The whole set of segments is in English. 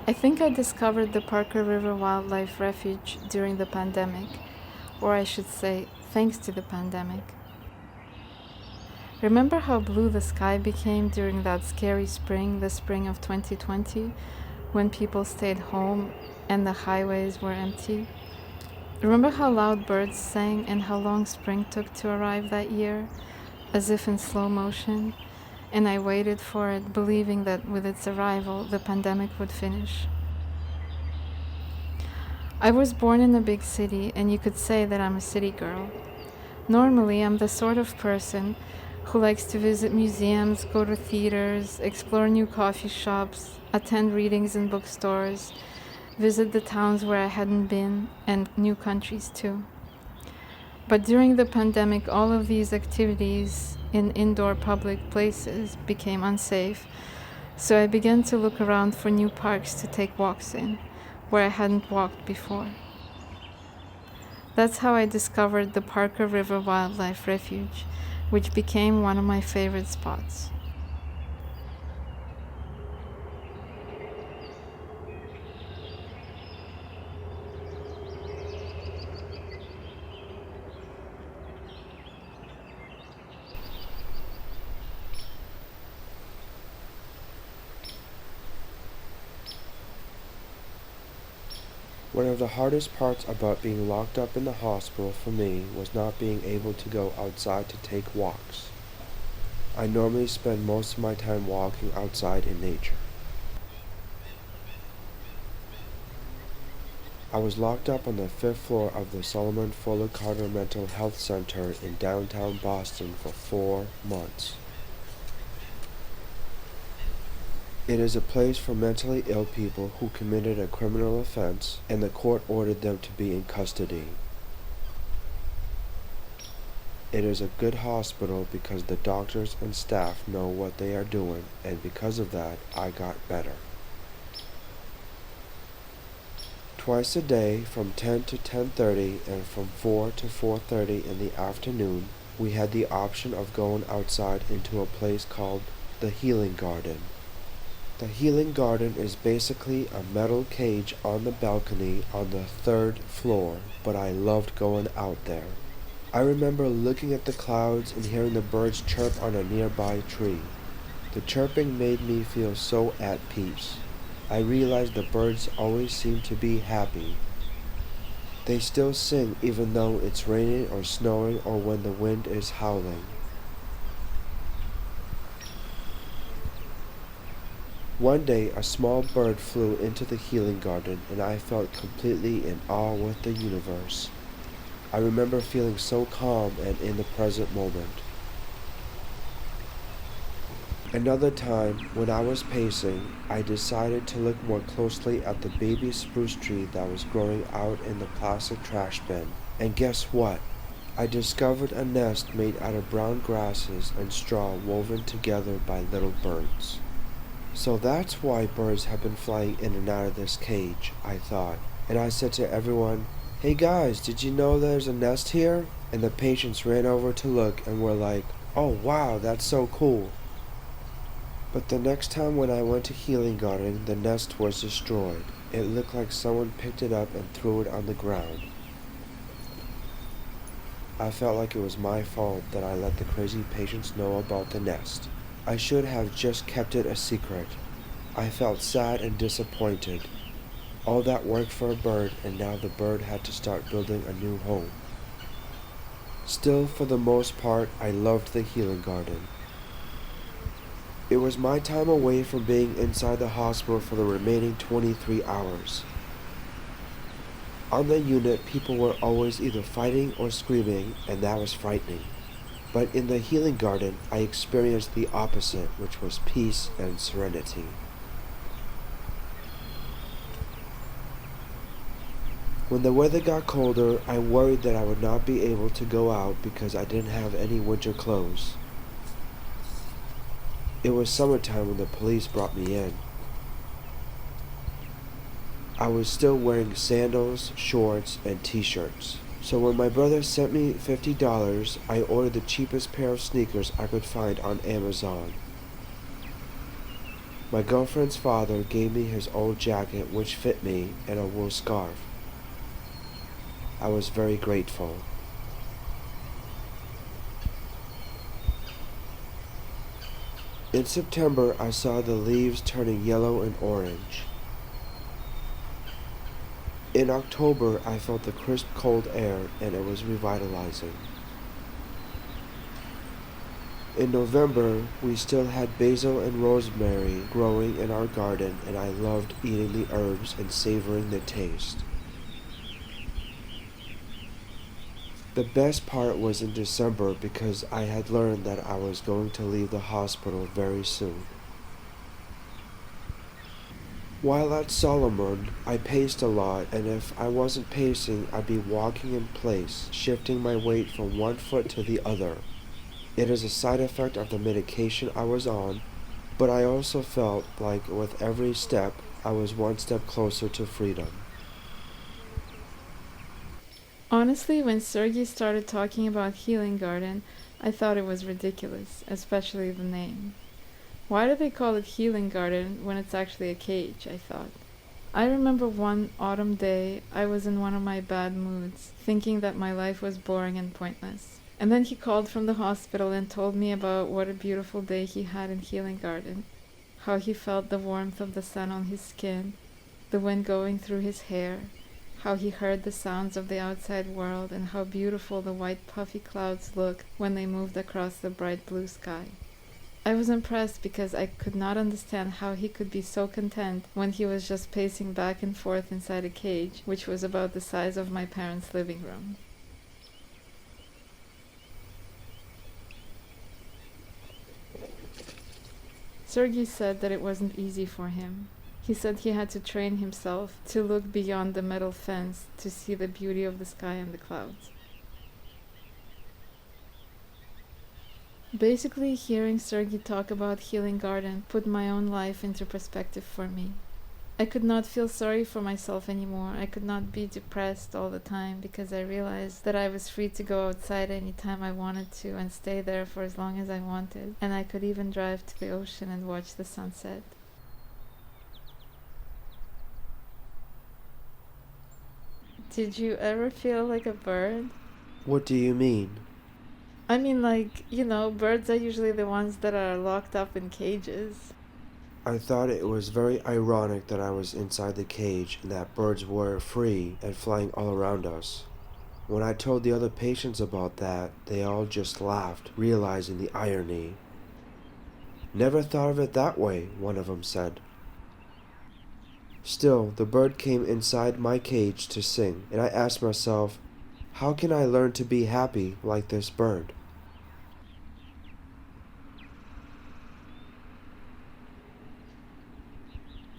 I think I discovered the Parker River Wildlife Refuge during the pandemic, or I should say, thanks to the pandemic. Remember how blue the sky became during that scary spring, the spring of 2020, when people stayed home and the highways were empty? Remember how loud birds sang and how long spring took to arrive that year, as if in slow motion? And I waited for it, believing that with its arrival, the pandemic would finish. I was born in a big city, and you could say that I'm a city girl. Normally, I'm the sort of person who likes to visit museums, go to theaters, explore new coffee shops, attend readings in bookstores, visit the towns where I hadn't been, and new countries too. But during the pandemic, all of these activities in indoor public places became unsafe, so I began to look around for new parks to take walks in, where I hadn't walked before. That's how I discovered the Parker River Wildlife Refuge, which became one of my favorite spots. One of the hardest parts about being locked up in the hospital for me was not being able to go outside to take walks. I normally spend most of my time walking outside in nature. I was locked up on the 5th floor of the Solomon Fuller Carter Mental Health Center in downtown Boston for 4 months. It is a place for mentally ill people who committed a criminal offense, and the court ordered them to be in custody. It is a good hospital because the doctors and staff know what they are doing, and because of that, I got better. Twice a day, from 10 to 10:30 and from 4 to 4:30 in the afternoon, we had the option of going outside into a place called the Healing Garden. The Healing Garden is basically a metal cage on the balcony on the 3rd floor, but I loved going out there. I remember looking at the clouds and hearing the birds chirp on a nearby tree. The chirping made me feel so at peace. I realized the birds always seem to be happy. They still sing even though it's raining or snowing or when the wind is howling. One day, a small bird flew into the Healing Garden, and I felt completely in awe with the universe. I remember feeling so calm and in the present moment. Another time, when I was pacing, I decided to look more closely at the baby spruce tree that was growing out in the plastic trash bin. And guess what? I discovered a nest made out of brown grasses and straw woven together by little birds. So that's why birds have been flying in and out of this cage, I thought. And I said to everyone, "Hey guys, did you know there's a nest here?" And the patients ran over to look and were like, "Oh wow, that's so cool." But the next time when I went to Healing Garden, the nest was destroyed. It looked like someone picked it up and threw it on the ground. I felt like it was my fault that I let the crazy patients know about the nest. I should have just kept it a secret. I felt sad and disappointed. All that work for a bird, and now the bird had to start building a new home. Still, for the most part, I loved the Healing Garden. It was my time away from being inside the hospital for the remaining 23 hours. On the unit, people were always either fighting or screaming, and that was frightening. But in the Healing Garden, I experienced the opposite, which was peace and serenity. When the weather got colder, I worried that I would not be able to go out because I didn't have any winter clothes. It was summertime when the police brought me in. I was still wearing sandals, shorts, and t-shirts. So when my brother sent me $50, I ordered the cheapest pair of sneakers I could find on Amazon. My girlfriend's father gave me his old jacket, which fit me, and a wool scarf. I was very grateful. In September, I saw the leaves turning yellow and orange. In October, I felt the crisp cold air, and it was revitalizing. In November, we still had basil and rosemary growing in our garden, and I loved eating the herbs and savoring the taste. The best part was in December because I had learned that I was going to leave the hospital very soon. While at Solomon, I paced a lot, and if I wasn't pacing, I'd be walking in place, shifting my weight from one foot to the other. It is a side effect of the medication I was on, but I also felt like with every step, I was one step closer to freedom. Honestly, when Sergei started talking about Healing Garden, I thought it was ridiculous, especially the name. Why do they call it Healing Garden when it's actually a cage, I thought. I remember one autumn day, I was in one of my bad moods, thinking that my life was boring and pointless. And then he called from the hospital and told me about what a beautiful day he had in Healing Garden, how he felt the warmth of the sun on his skin, the wind going through his hair, how he heard the sounds of the outside world, and how beautiful the white puffy clouds looked when they moved across the bright blue sky. I was impressed because I could not understand how he could be so content when he was just pacing back and forth inside a cage, which was about the size of my parents' living room. Sergei said that it wasn't easy for him. He said he had to train himself to look beyond the metal fence to see the beauty of the sky and the clouds. Basically, hearing Sergei talk about Healing Garden put my own life into perspective for me. I could not feel sorry for myself anymore. I could not be depressed all the time because I realized that I was free to go outside anytime I wanted to and stay there for as long as I wanted, and I could even drive to the ocean and watch the sunset. Did you ever feel like a bird? What do you mean? I mean, like, birds are usually the ones that are locked up in cages. I thought it was very ironic that I was inside the cage and that birds were free and flying all around us. When I told the other patients about that, they all just laughed, realizing the irony. "Never thought of it that way," one of them said. Still, the bird came inside my cage to sing, and I asked myself, how can I learn to be happy like this bird?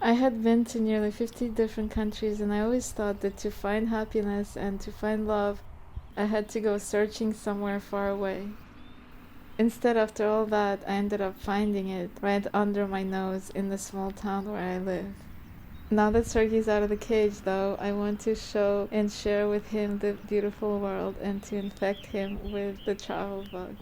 I had been to nearly 50 different countries, and I always thought that to find happiness and to find love, I had to go searching somewhere far away. Instead, after all that, I ended up finding it right under my nose in the small town where I live. Now that Sergei's out of the cage, though, I want to show and share with him the beautiful world and to infect him with the travel bug.